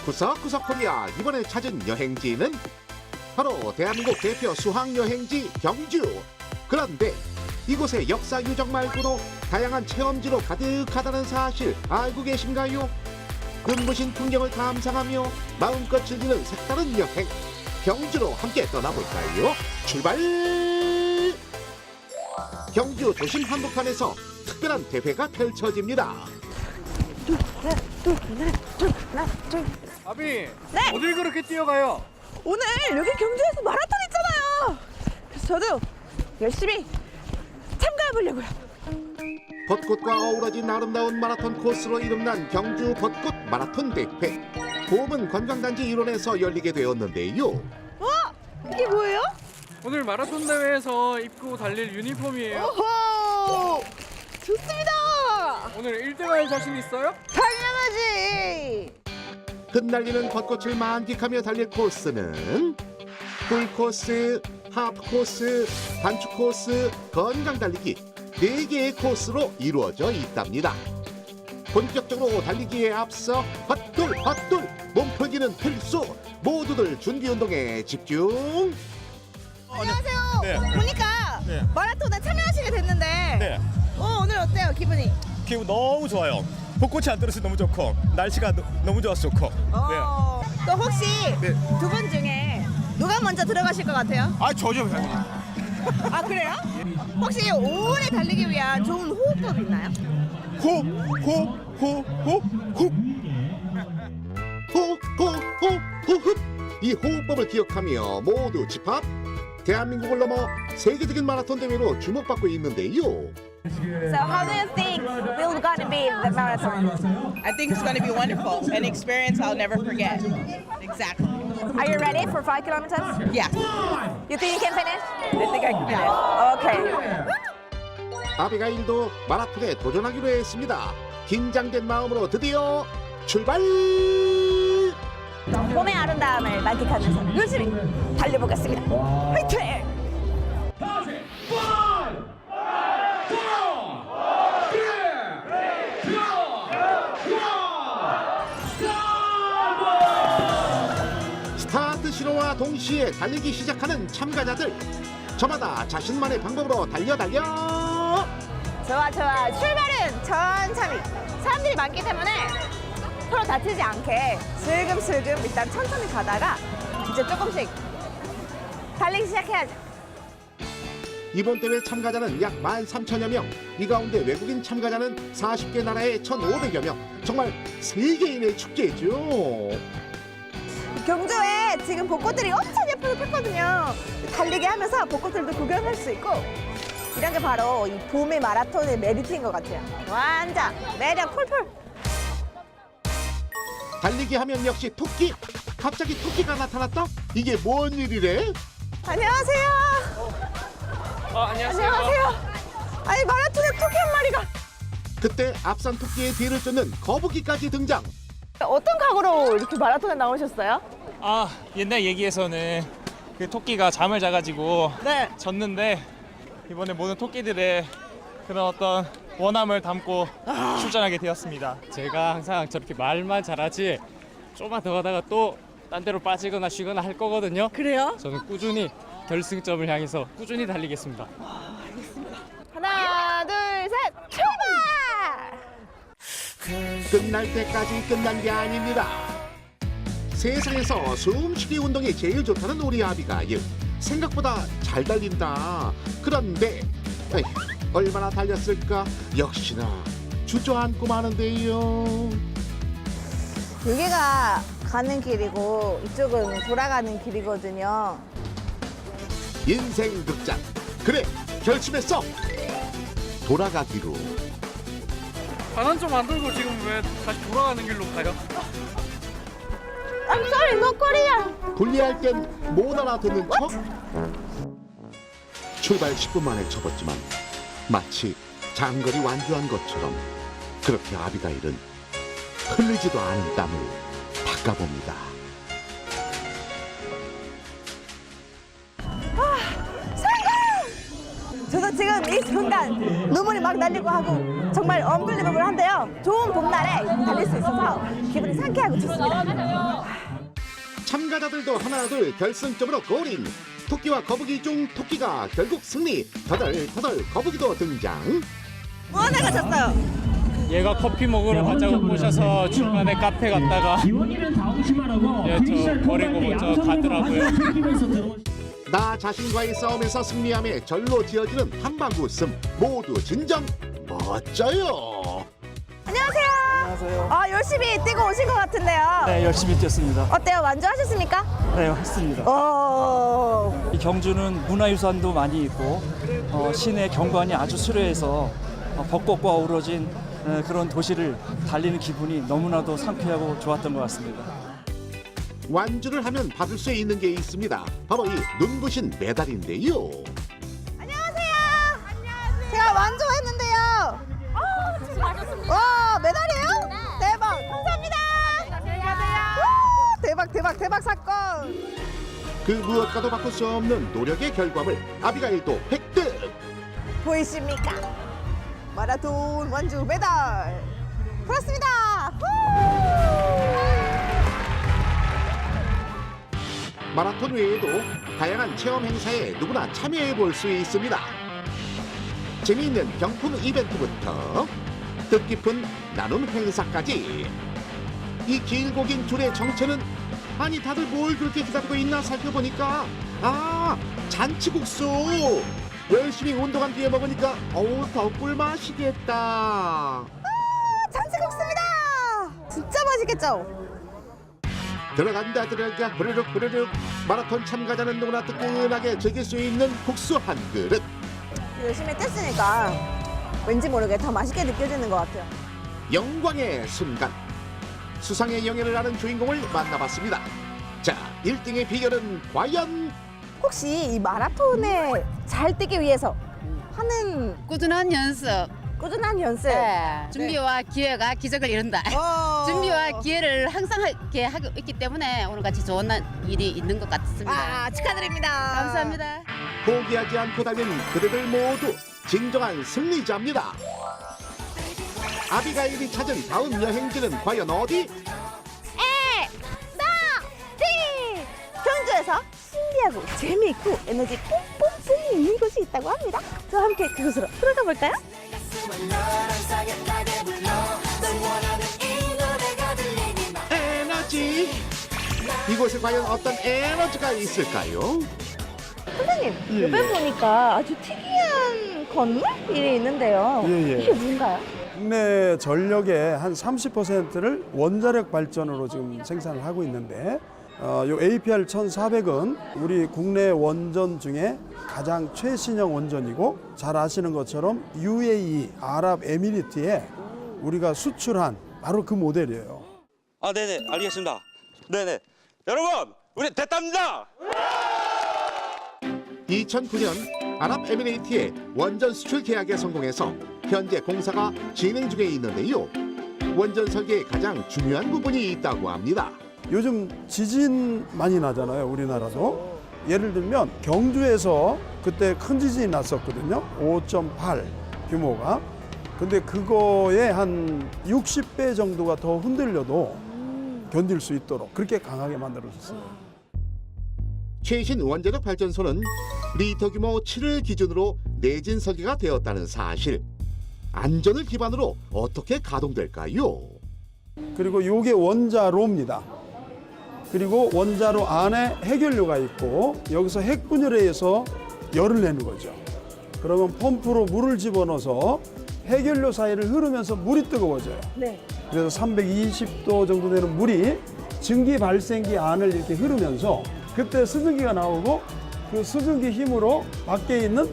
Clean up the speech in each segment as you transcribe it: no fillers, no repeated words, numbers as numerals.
구석구석 코리아 이번에 찾은 여행지는 바로 대한민국 대표 수학여행지 경주. 그런데 이곳의 역사 유적 말고도 다양한 체험지로 가득하다는 사실 알고 계신가요? 눈부신 풍경을 감상하며 마음껏 즐기는 색다른 여행, 경주로 함께 떠나볼까요? 출발! 경주 도심 한복판에서 특별한 대회가 펼쳐집니다. 아비, 네. 어딜 그렇게 뛰어가요? 오늘 여기 경주에서 마라톤 있잖아요. 그래서 저도 열심히 참가해 보려고요. 벚꽃과 어우러진 아름다운 마라톤 코스로 이름난 경주 벚꽃 마라톤 대회. 보험은 관광단지 일원에서 열리게 되었는데요. 이게 뭐예요? 오늘 마라톤 대회에서 입고 달릴 유니폼이에요. 오호! 좋습니다. 오늘 1등할 자신 있어요? 당연하지. 흩날리는 벚꽃을 만끽하며 달릴 코스는 풀코스, 하프코스, 단축 코스, 건강 달리기 4개의 코스로 이루어져 있답니다. 본격적으로 달리기에 앞서 헛돌 몸풀기는 필수. 모두들 준비 운동에 집중. 안녕하세요. 네. 보니까 네. 마라톤에 참여하시게 됐는데 네, 오늘 어때요 기분이? 기분 너무 좋아요. 벚꽃이 안 떨어져서 너무 좋고 날씨가 너무 좋아서 좋고. 네. 또 혹시 네. 두 분 중에 누가 먼저 들어가실 것 같아요? 아 저죠. 아 그래요? 혹시 오래 달리기 위한 좋은 호흡법 있나요? 호흡. 이 호흡법을 기억하며 모두 집합. 대한민국을 넘어 세계적인 마라톤 대회로 주목받고 있는데요. So how do you think we're gonna be the marathon? I think it's going to be wonderful, an experience I'll never forget. Exactly. Are you ready for 5 kilometers? Yes. You think you can finish? I think I can finish. Okay. 아비가일도 마라톤에 도전하기로 했습니다. 긴장된 마음으로 드디어 출발! 봄의 아름다움을 만끽하면서 열심히 달려보겠습니다. 화이팅! 스타트 신호와 동시에 달리기 시작하는 참가자들. 저마다 자신만의 방법으로 달려. 좋아. 출발은 천천히. 사람들이 많기 때문에 서로 다치지 않게 슬금슬금 일단 천천히 가다가 이제 조금씩 달리기 시작해야죠. 이번 대회 참가자는 약 13,000여 명. 이 가운데 외국인 참가자는 40개 나라의 1,500여 명. 정말 세계인의 축제죠. 경주에 지금 벚꽃들이 엄청 예쁘게 폈거든요. 달리기 하면서 벚꽃들도 구경할 수 있고 이런 게 바로 이 봄의 마라톤의 메리트인 것 같아요. 완전 매력 풀풀. 달리기 하면 역시 토끼. 갑자기 토끼가 나타났다? 이게 뭔 일이래? 안녕하세요. 안녕하세요. 아니 마라톤에 토끼 한 마리가. 그때 앞선 토끼의 뒤를 쫓는 거북이까지 등장. 어떤 각오로 이렇게 마라톤에 나오셨어요? 아, 옛날 얘기에서는 그 토끼가 잠을 자가지고 네. 졌는데 이번에 모든 토끼들의 그런 어떤 원함을 담고 출전하게 되었습니다. 제가 항상 저렇게 말만 잘하지 조금만 더 가다가 또 딴 데로 빠지거나 쉬거나 할 거거든요. 그래요? 저는 꾸준히 결승점을 향해서 꾸준히 달리겠습니다. 하나, 둘, 셋, 출발! 끝날 때까지 끝난 게 아닙니다. 세상에서 숨쉬기 운동이 제일 좋다는 우리 아비가일. 생각보다 잘 달린다. 그런데 에이, 얼마나 달렸을까? 역시나 주저앉고 마는데요. 여기가 가는 길이고 이쪽은 돌아가는 길이거든요. 인생 극장. 그래, 결심했어. 돌아가기로. 반환 좀 만들고 지금 왜 다시 돌아가는 길로 가요? I'm sorry, no Korean. 분리할 땐 못 알아듣는 척? 출발 10분 만에 접었지만 마치 장거리 완주한 것처럼 그렇게 아비가일은 흘리지도 않은 땀을 닦아봅니다. 저도 지금 이 순간 눈물이 막 날리고 하고 정말 언블리버블한데요. 좋은 봄날에 달릴 수 있어서 기분이 상쾌. 상쾌하고 좋습니다. 참가자들도 하나둘 결승점으로 골인. 토끼와 거북이 중 토끼가 결국 승리. 터덜터덜 거북이도 등장. 뭐 하나 가셨어요? 얘가 커피 먹으러 가자고 꼬셔서 중간에 카페 갔다가 저 버리고 먼저 가더라고요. 나 자신과의 싸움에서 승리함에 절로 지어지는 한방 웃음. 모두 진정 멋져요. 안녕하세요. 안녕하세요. 아, 열심히 뛰고 오신 것 같은데요. 네, 열심히 뛰었습니다. 어때요? 만족하셨습니까? 네, 했습니다. 오. 이 경주는 문화유산도 많이 있고 시내 경관이 아주 수려해서 벚꽃과 어우러진 그런 도시를 달리는 기분이 너무나도 상쾌하고 좋았던 것 같습니다. 완주를 하면 받을 수 있는 게 있습니다. 바로 이 눈부신 메달인데요. 안녕하세요. 제가 완주했는데요. 와, 메달이에요? 대박. 감사합니다. 와, 대박 사건. 그 무엇과도 바꿀 수 없는 노력의 결과물. 아비가일도 획득. 보이십니까? 마라톤 완주 메달. 그렇습니다. 마라톤 외에도 다양한 체험 행사에 누구나 참여해 볼 수 있습니다. 재미있는 경품 이벤트부터 뜻깊은 나눔 행사까지. 이 길고 긴 줄의 정체는 아니 다들 뭘 그렇게 기다리고 있나 살펴보니까 잔치국수. 열심히 운동한 뒤에 먹으니까 더 꿀맛이겠다. 잔치국수입니다. 진짜 맛있겠죠? 들어간다 부르륵. 마라톤 참가자는 누구나 뜨끈하게 즐길 수 있는 국수 한 그릇. 열심히 뛰었으니까 왠지 모르게 더 맛있게 느껴지는 것 같아요. 영광의 순간. 수상의 영예를 아는 주인공을 만나봤습니다. 자, 1등의 비결은 과연? 혹시 이 마라톤에 잘 뛰기 위해서 하는 꾸준한 연습. 꾸준한 연습. 네. 준비와 기회가 기적을 이룬다. 준비와 기회를 항상 이렇게 하고 있기 때문에 오늘같이 좋은 일이 있는 것 같습니다. 축하드립니다. 감사합니다. 포기하지 않고 달린 그대들 모두 진정한 승리자입니다. 아비가일이 찾은 다음 여행지는 과연 어디? 경주에서 신기하고 재미있고 에너지 뿜뿜 있는 곳이 있다고 합니다. 저와 함께 그곳으로 들어가 볼까요? 에너지. 이곳에 과연 어떤 에너지가 있을까요? 선생님, 옆에 보니까 아주 특이한 건물이 있는데요. 예. 이게 뭔가요? 국내 전력의 한 30%를 원자력 발전으로 지금 생산을 하고 있는데 요 APR 1400은 우리 국내 원전 중에 가장 최신형 원전이고 잘 아시는 것처럼 UAE 아랍에미리트에 우리가 수출한 바로 그 모델이에요. 네네, 알겠습니다. 네네. 여러분, 우리 됐답니다! 2009년 아랍에미레이트의 원전 수출 계약에 성공해서 현재 공사가 진행 중에 있는데요. 원전 설계에 가장 중요한 부분이 있다고 합니다. 요즘 지진 많이 나잖아요, 우리나라도. 예를 들면 경주에서 그때 큰 지진이 났었거든요. 5.8 규모가. 근데 그거에 한 60배 정도가 더 흔들려도 견딜 수 있도록 그렇게 강하게 만들어졌어요. 최신 원자력 발전소는 리터 규모 7을 기준으로 내진 설계가 되었다는 사실. 안전을 기반으로 어떻게 가동될까요? 그리고 요게 원자로입니다. 그리고 원자로 안에 핵연료가 있고 여기서 핵분열에 의해서 열을 내는 거죠. 그러면 펌프로 물을 집어넣어서 핵연료 사이를 흐르면서 물이 뜨거워져요. 네. 그래서 320도 정도 되는 물이 증기 발생기 안을 이렇게 흐르면서 그때 수증기가 나오고 그 수증기 힘으로 밖에 있는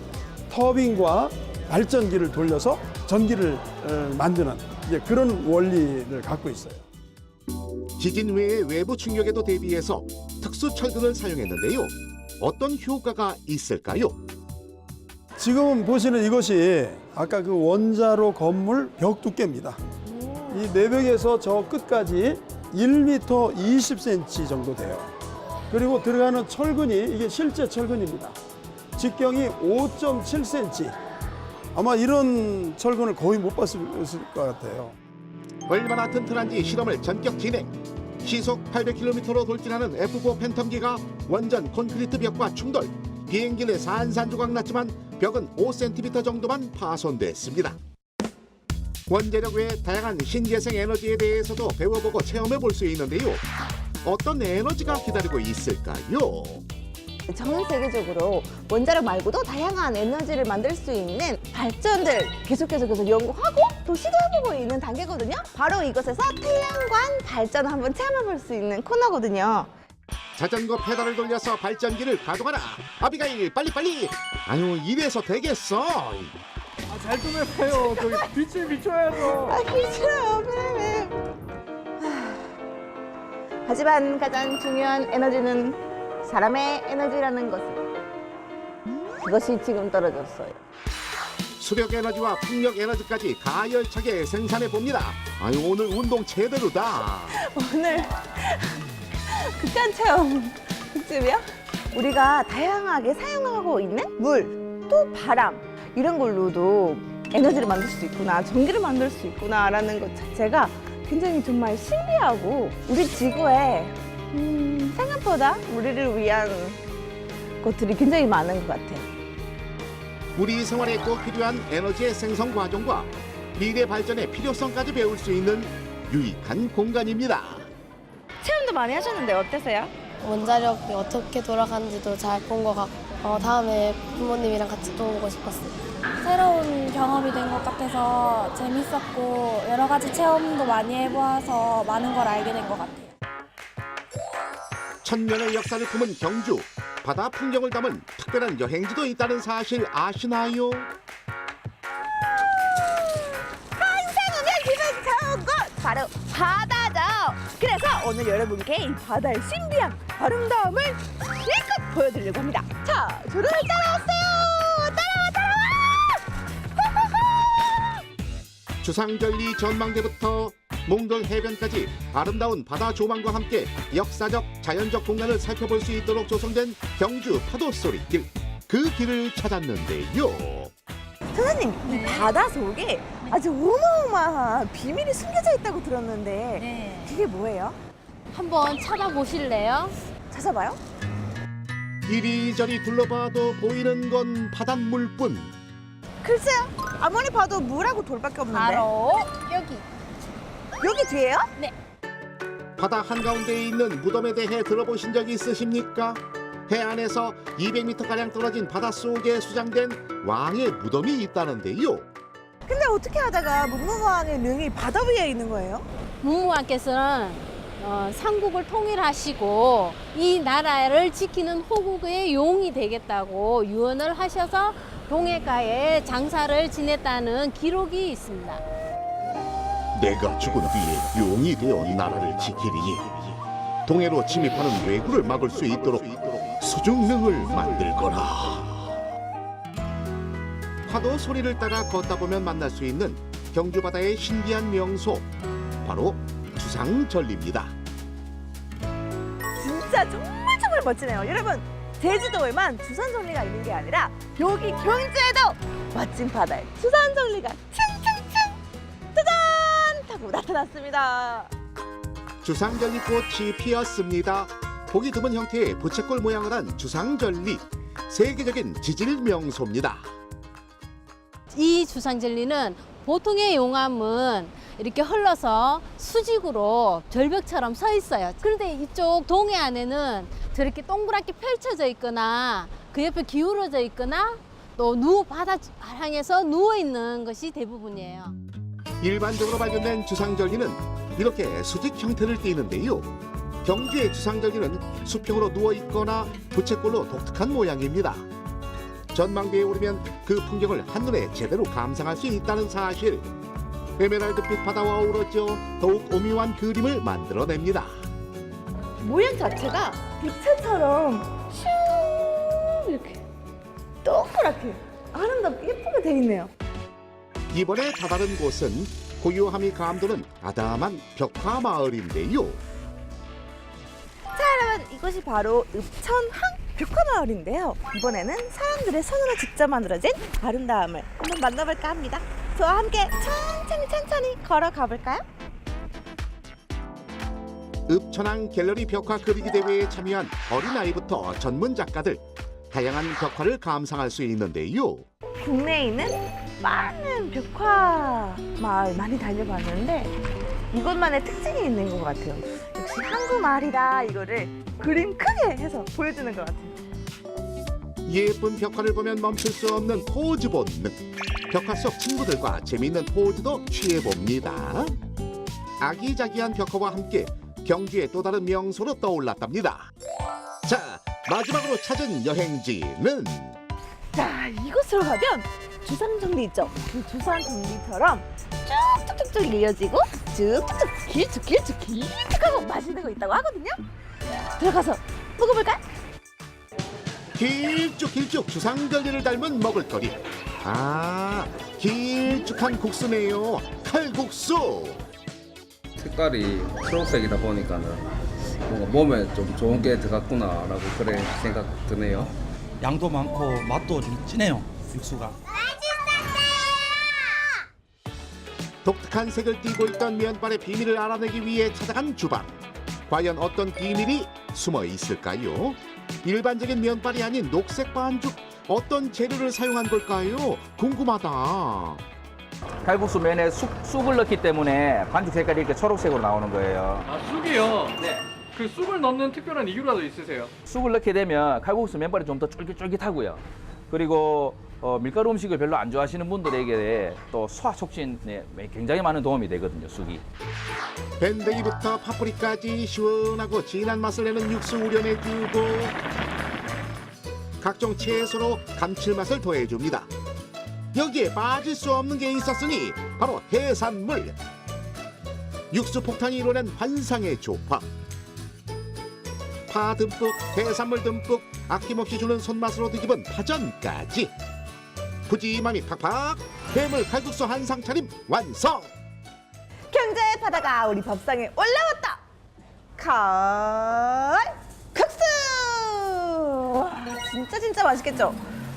터빈과 발전기를 돌려서 전기를 만드는 이제 그런 원리를 갖고 있어요. 지진 외의 외부 충격에도 대비해서 특수 철근을 사용했는데요. 어떤 효과가 있을까요? 지금 보시는 이것이 아까 그 원자로 건물 벽 두께입니다. 이 내벽에서 저 끝까지 1m 20cm 정도 돼요. 그리고 들어가는 철근이 이게 실제 철근입니다. 직경이 5.7cm. 아마 이런 철근을 거의 못 봤을 것 같아요. 얼마나 튼튼한지 실험을 전격 진행. 시속 800km로 돌진하는 F4 팬텀기가 원전 콘크리트 벽과 충돌. 비행기는 산산조각 났지만 벽은 5cm 정도만 파손됐습니다. 원자력 외에 다양한 신재생 에너지에 대해서도 배워보고 체험해볼 수 있는데요. 어떤 에너지가 기다리고 있을까요? 전 세계적으로 원자력 말고도 다양한 에너지를 만들 수 있는 발전들 계속해서 연구하고 또 시도해보고 있는 단계거든요. 바로 이곳에서 태양광 발전을 한번 체험해볼 수 있는 코너거든요. 자전거 페달을 돌려서 발전기를 가동하라. 아비가일 빨리빨리. 아유 이래서 되겠어. 잘 좀 해봐요. 저기 빛을 비춰야죠. 싫어요, 선생님. 하지만 가장 중요한 에너지는 사람의 에너지라는 것을. 그것이 지금 떨어졌어요. 수력 에너지와 풍력 에너지까지 가열차게 생산해 봅니다. 아유 오늘 운동 제대로다. 오늘 극한 체험 특집이요? 우리가 다양하게 사용하고 있는 물, 또 바람 이런 걸로도 에너지를 만들 수 있구나, 전기를 만들 수 있구나라는 것 자체가 굉장히 정말 신기하고 우리 지구에 생각보다 우리를 위한 것들이 굉장히 많은 것 같아요. 우리 생활에 꼭 필요한 에너지의 생성 과정과 미래 발전의 필요성까지 배울 수 있는 유익한 공간입니다. 체험도 많이 하셨는데 어떠세요? 원자력이 어떻게 돌아가는지도 잘 본 것 같고 다음에 부모님이랑 같이 또 오고 싶었어요. 새로운 경험이 된 것 같아서 재밌었고 여러 가지 체험도 많이 해보아서 많은 걸 알게 된 것 같아요. 천년의 역사를 품은 경주. 바다 풍경을 담은 특별한 여행지도 있다는 사실 아시나요? 항상 오면 기분 좋은 곳 바로 바다죠. 그래서 오늘 여러분께 이 바다의 신비한 아름다움을 실컷 보여드리려고 합니다. 자, 저를 따라왔어요. 따라와. 주상절리 전망대부터 몽돌 해변까지 아름다운 바다 조망과 함께 역사적 자연적 공간을 살펴볼 수 있도록 조성된 경주 파도소리길. 그 길을 찾았는데요. 선생님, 이 바다 속에 아주 어마어마한 비밀이 숨겨져 있다고 들었는데 그게 뭐예요? 한번 찾아보실래요? 찾아봐요. 이리저리 둘러봐도 보이는 건 바닷물뿐. 글쎄요, 아무리 봐도 물하고 돌밖에 없는데. 바로 여기. 여기 뒤에요? 네. 바다 한가운데에 있는 무덤에 대해 들어보신 적 있으십니까? 해안에서 200m가량 떨어진 바닷속에 수장된 왕의 무덤이 있다는데요. 근데 어떻게 하다가 문무왕의 능이 바다 위에 있는 거예요? 문무왕께서는 삼국을 통일하시고 이 나라를 지키는 호국의 용이 되겠다고 유언을 하셔서 동해가에 장사를 지냈다는 기록이 있습니다. 내가 죽은 뒤에 용이 되어 나라를 지키리니 동해로 침입하는 왜구를 막을 수 있도록 수중릉을 만들 거라. 파도 소리를 따라 걷다 보면 만날 수 있는 경주 바다의 신비한 명소, 바로 주상절리입니다. 진짜 정말 멋지네요. 여러분, 제주도에만 주상절리가 있는 게 아니라 여기 경주에도 멋진 바다에 주상절리가 층층층 짜잔 타고 나타났습니다. 주상절리 꽃이 피었습니다. 보기 드문 형태의 부채꼴 모양을 한 주상절리, 세계적인 지질 명소입니다. 이 주상절리는 보통의 용암은 이렇게 흘러서 수직으로 절벽처럼 서 있어요. 그런데 이쪽 동해안에는 저렇게 동그랗게 펼쳐져 있거나 그 옆에 기울어져 있거나 또 바다 향해서 누워 있는 것이 대부분이에요. 일반적으로 발견된 주상절리는 이렇게 수직 형태를 띠는데요. 경주의 주상절리는 수평으로 누워 있거나 부채꼴로 독특한 모양입니다. 전망대에 오르면 그 풍경을 한눈에 제대로 감상할 수 있다는 사실. 에메랄드빛 바다와 어우러져 더욱 오묘한 그림을 만들어냅니다. 모양 자체가 빛처럼 슝 이렇게 동그랗게 아름답게 예쁘게 돼 있네요. 이번에 다다른 곳은 고요함이 감도는 아담한 벽화마을인데요. 자, 여러분, 이곳이 바로 읍천항 벽화마을인데요. 이번에는 사람들의 손으로 직접 만들어진 아름다움을 한번 만나볼까 합니다. 저와 함께 천천히 걸어가 볼까요? 읍천항 갤러리 벽화 그리기 대회에 참여한 어린아이부터 전문 작가들 다양한 벽화를 감상할 수 있는데요. 국내에 있는 많은 벽화 마을 많이 다녀봤는데 이것만의 특징이 있는 것 같아요. 역시 한국 마을이다 이거를 그림 크게 해서 보여주는 것 같아요. 예쁜 벽화를 보면 멈출 수 없는 포즈 본능. 벽화 속 친구들과 재미있는 포즈도 취해봅니다. 아기자기한 벽화와 함께 경주의 또 다른 명소로 떠올랐답니다. 자, 마지막으로 찾은 여행지는 자, 이곳으로 가면 주상정리 있죠? 그 주상정리처럼 쭉쭉쭉쭉 이어지고 쭉쭉쭉 길쭉길쭉 하고 맛있는 거 있다고 하거든요. 들어가서 먹어볼까요? 길쭉길쭉 주상절리를 닮은 먹을거리. 아, 길쭉한 국수네요. 칼국수. 색깔이 초록색이다 보니까는 뭔가 몸에 좀 좋은 게 들어갔구나라고 그래 생각 드네요. 양도 많고 맛도 좀 진해요, 육수가. 독특한 색을 띠고 있던 면발의 비밀을 알아내기 위해 찾아간 주방. 과연 어떤 비밀이 숨어 있을까요? 일반적인 면발이 아닌 녹색 반죽. 어떤 재료를 사용한 걸까요? 궁금하다. 칼국수 면에 쑥을 넣기 때문에 반죽 색깔이 이렇게 초록색으로 나오는 거예요. 아, 쑥이요? 네. 그 쑥을 넣는 특별한 이유라도 있으세요? 쑥을 넣게 되면 칼국수 면발이 좀 더 쫄깃쫄깃하고요. 그리고 밀가루 음식을 별로 안 좋아하시는 분들에게 또 소화 촉진에 굉장히 많은 도움이 되거든요, 쑥이. 밴댕이부터 파프리까지 시원하고 진한 맛을 내는 육수 우려내주고 각종 채소로 감칠맛을 더해줍니다. 여기에 빠질 수 없는 게 있었으니 바로 해산물. 육수 폭탄이 이뤄낸 환상의 조합. 파 듬뿍, 해산물 듬뿍, 아낌없이 주는 손맛으로 뒤집은 파전까지. 푸짐함이 팍팍, 해물 칼국수 한 상 차림 완성! 경자의 바다가 우리 밥상에 올라왔다. 칼국수! 와, 진짜 맛있겠죠?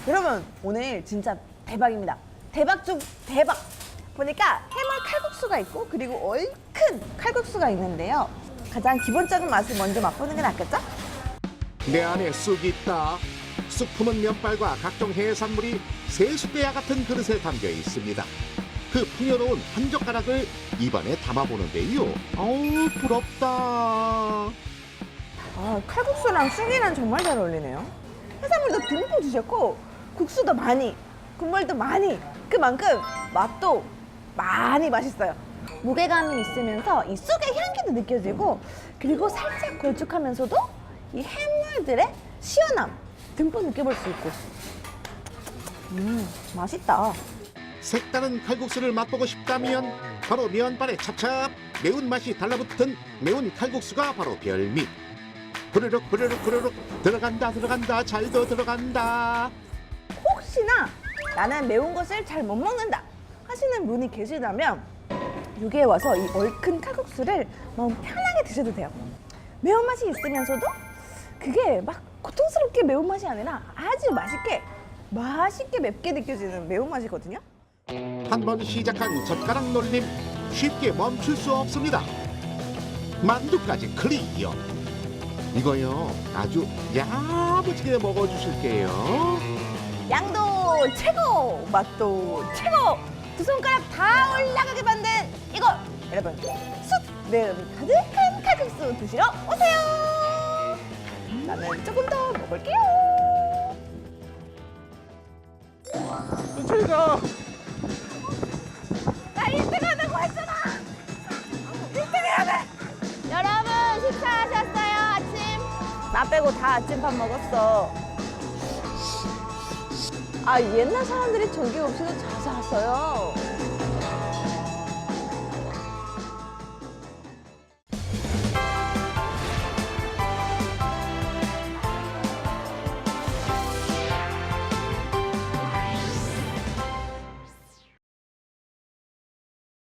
여러분, 오늘 진짜 대박입니다. 대박 중 대박! 보니까 해물 칼국수가 있고 그리고 얼큰 칼국수가 있는데요. 가장 기본적인 맛을 먼저 맛보는 게 낫겠죠? 내 안에 쑥이 있다. 쑥 품은 면발과 각종 해산물이 세숫대야 같은 그릇에 담겨 있습니다. 그 풍요로운 한 젓가락을 입안에 담아보는데요. 어우, 부럽다. 아, 칼국수랑 쑥이랑 정말 잘 어울리네요. 해산물도 듬뿍 주셨고 국수도 많이, 국물도 많이, 그만큼 맛도 많이 맛있어요. 무게감이 있으면서 이 쑥의 향기도 느껴지고 그리고 살짝 걸쭉하면서도 이 해물들의 시원함 듬뿍 느껴볼 수 있고 맛있다. 색다른 칼국수를 맛보고 싶다면 바로 면발에 찹찹 매운맛이 달라붙은 매운 칼국수가 바로 별미. 부르륵 들어간다 잘도 들어간다. 혹시나 나는 매운 것을 잘 못 먹는다 하시는 분이 계시다면 여기에 와서 이 얼큰 칼국수를 마음 편하게 드셔도 돼요. 매운맛이 있으면서도 그게 막 고통스럽게 매운맛이 아니라 아주 맛있게 맵게 느껴지는 매운맛이거든요. 한 번 시작한 젓가락 놀림 쉽게 멈출 수 없습니다. 만두까지 클리어. 이거요 아주 야무지게 먹어주실게요. 양도 최고, 맛도 최고, 두 손가락 다 올라가게 만든 이거 여러분 쑥 매운 가득한 칼국수 드시러 오세요. 나는 조금 더 먹을게요. 최자. 나 1등 하자고 했잖아. 1등 해야 돼. 여러분 식사하셨어요? 아침? 나 빼고 다 아침밥 먹었어. 아, 옛날 사람들이 전기 없이도 잘 잤어요.